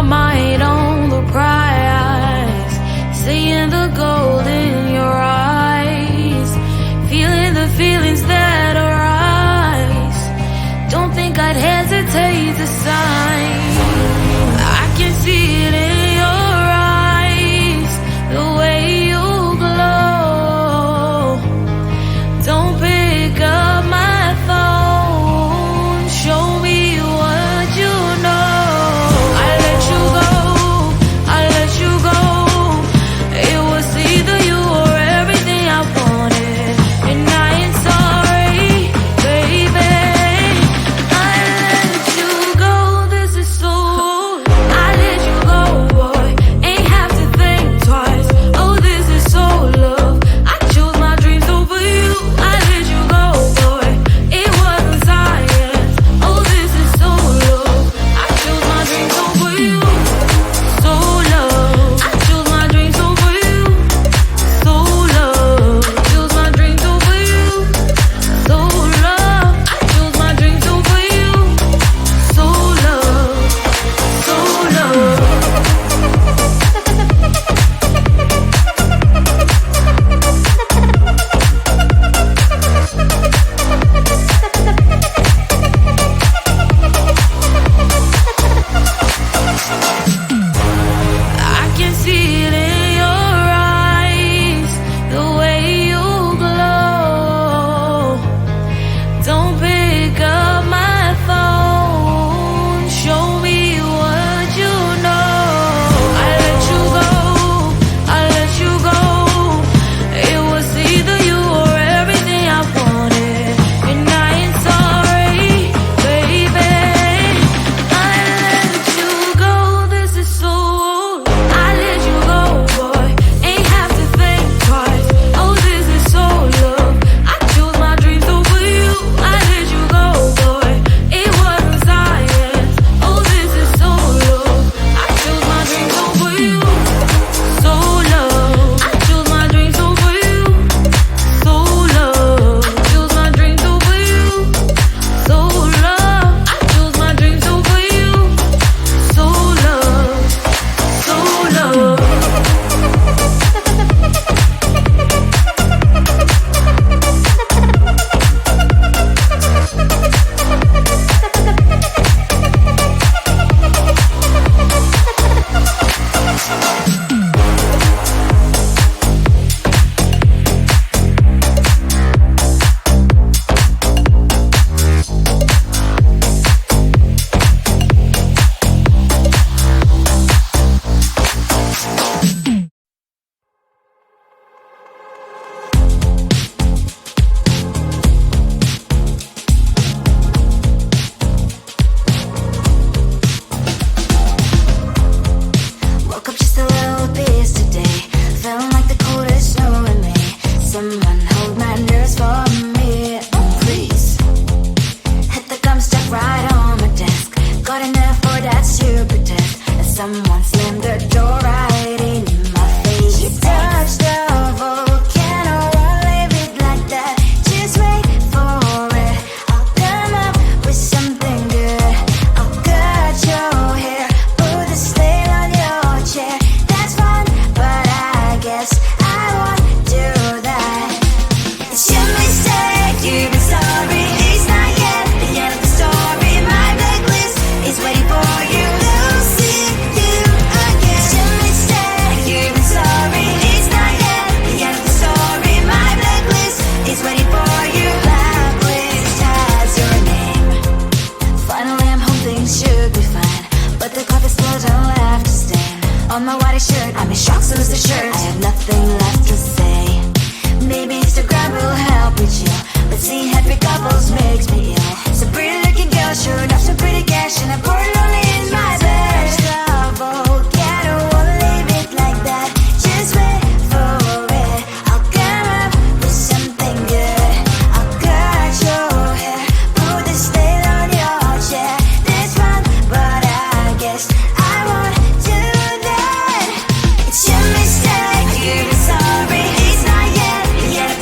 my mind on the prize, seeing the gold in your eyes, feeling the feelings that arise. Don't think I'd hesitate to sign. I can see it in your eyes, the way you glow. Don't pick up my phone, show me what you know. I let you go, I let you go. It was either you or everything I wanted, and I ain't sorry, baby. I let you go, this is so. I let you go, boy, ain't have to think twice. Oh, this is so love. I chose my dreams over you. I let you go, boy, it wasn't science. Oh, this is so love. I chose my dreams over you. So love. I chose my dreams over you. So love. Chose my dreams over you. So love. I chose my dreams over you. So love. So love. I can see it in your eyes, the way you glow. Don't pick up my phone, show me what you know. I let you go, I let you go. It was either you or everything I wanted, and I ain't sorry, baby. I let you go, this is so. I let you go, boy, ain't have to think twice. Oh, this is so love. I chose my dreams over you. I let you go, boy, it wasn't science. Oh, this is so love. I chose my dreams over you. So love. I chose my dreams over you. So love. Chose my dreams over you. So love. I chose my dreams over you. So love. So love. Woke up just a little pissed today. Feeling like the coldest snow in me. Someone hold my nerves for me, please. Hit the gum stuck right on my desk. Got enough for that super test. And someone slammed the door right in my face. You touched the volcano, I'll leave it like that. Just wait for it. I'll come up with something good. I'll cut your hair, put the slate on your chair. That's fun, but I guess I won't do that. It's your mistake, you've been sorry. It's not yet the end of the story. My blacklist is waiting for you. Losing you again. It's your mistake, you've been sorry. It's not yet the end of the story. My blacklist is waiting for you. Blacklist has your name. Finally, I'm home, things should be fine. But the clock is still don't left to stain. On my white shirt, I'm in shock, so is the shirt. I have nothing left to say. Maybe Instagram will help with you, but seeing happy couples makes me ill. Some pretty looking girl showed off some pretty cash, and I poured lonely in my bed. Volcano, won't leave it like that. Just wait for it. I'll come up with something good. I'll cut your hair, put the slate on your chair. That's fun, but I guess I won't do that. It's your mistake, you've been sorry. It's not yet the end of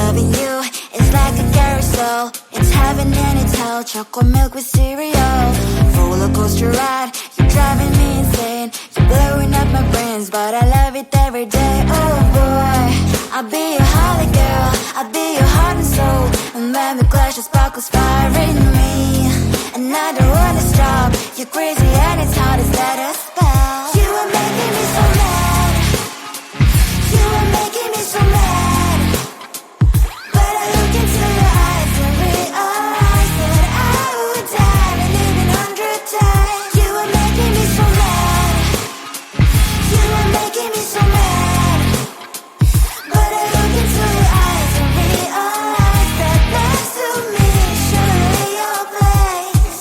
Loving you is like a carousel. It's heaven and it's hell. Chocolate milk with cereal. Roller coaster ride. You're driving me insane. You're blowing up my brains, but I love it every day. Oh boy, I'll be your holly girl. I'll be your heart and soul. And when the clash, the sparkles fire in me. And I don't wanna stop. You're crazy and it's hard as let a spell. You are making me so mad. You are making me so mad. But I look into your eyes and realize that I would die and even 100 times. You are making me so mad. You are making me so mad. But I look into your eyes and realize that next to me is surely your place.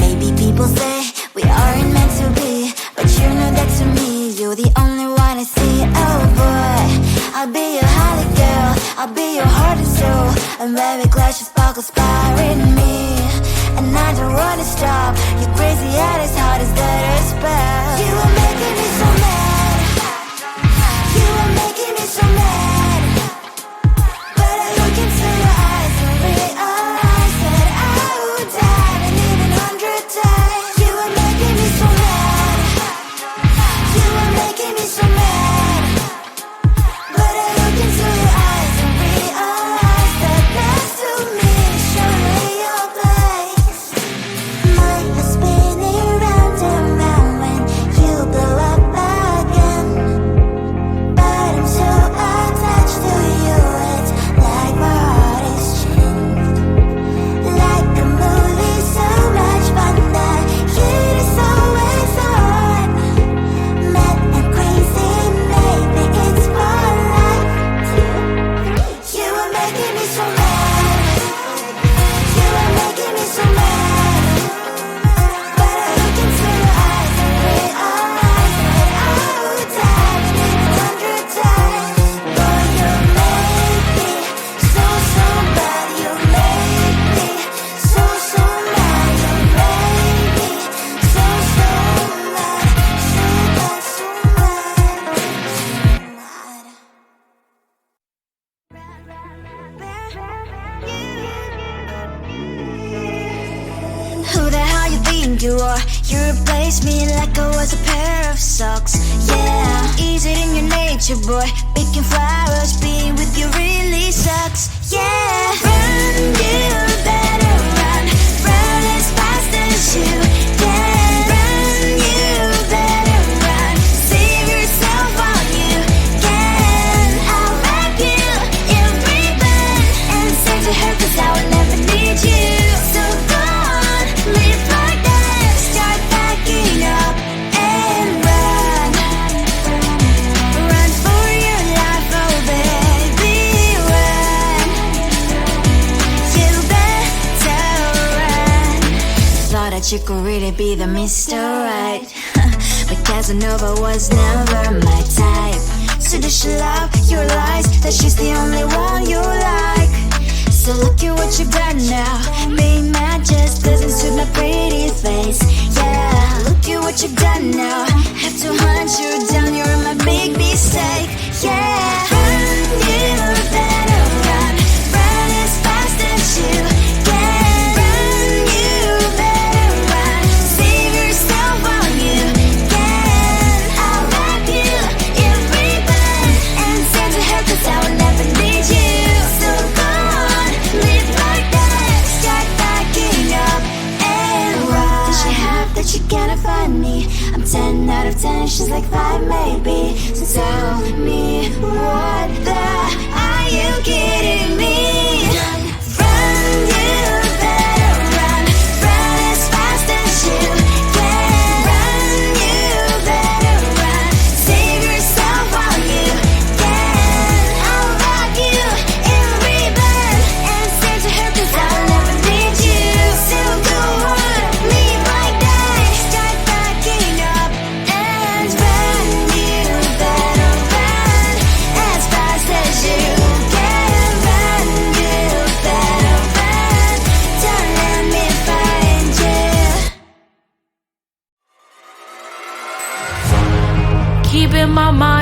Maybe people say we aren't meant to be, but you know that to me you're the only one I see. Oh boy, I'll be your holly girl. I'll be your heart and soul. And when we clash, the sparkles fire in me. And I don't wanna stop. You're crazy and as hard as that a spell. You are making me so mad. You are making me so mad. But I look into your eyes and realize that I would die and even 100 times. You are making me so mad. You are making me so mad. But I look into your eyes and realize that next to me is surely your place. My head spinning round and round when you blow up again. But I'm so attached to you, it's like my heart is chained. Like a movie, so much fun that it is always on. Mad and crazy, maybe it's for life. You are making me so mad. You are making me so mad. But I look into your eyes and realize that I would die and even 100 times. Boy, you make me so, so bad. You make me so, so mad. You make me so, so mad. So bad, so mad. Who the hell you think you are? You replaced me like I was a pair of socks. Yeah, is it in your nature, boy? Picking flowers, being with you really sucks. Yeah, run, you better run. Run as fast as you can. Run, you better run. Save yourself while you can. I'll wrap you in ribbon and send to her 'cause I will never need you. So go on, live like that. Start backing up and run. Run for your life, oh baby, run. You better run. Thought that you could really be the Mr. Right. But Casanova was never my type. So does she love your lies? That she's the only one you like. So look at what you've done now. Being mad just doesn't suit my pretty face. Yeah, look at what you've done now. Have to hunt you down, you're my big mistake. Yeah, run, you better run. Run as fast as you can. Run, you better run. Save yourself while you can. I'll wrap you in ribbon and send to her 'cause I will never need you. So go on, live like that. Start backing up and run. Does she have that you cannot find me? I'm 10 out of 10, she's like 5 maybe. So tell me, what the are you kidding me? Run, you better run. Run as fast as you can. Run, you better run. Save yourself while you can. I'll wrap you in ribbon and send to her 'cause I'll never need you. So go on, live like that. Start backing up and run. You better run as fast as you can. Run, you better run. Don't let me find you. Keeping my mind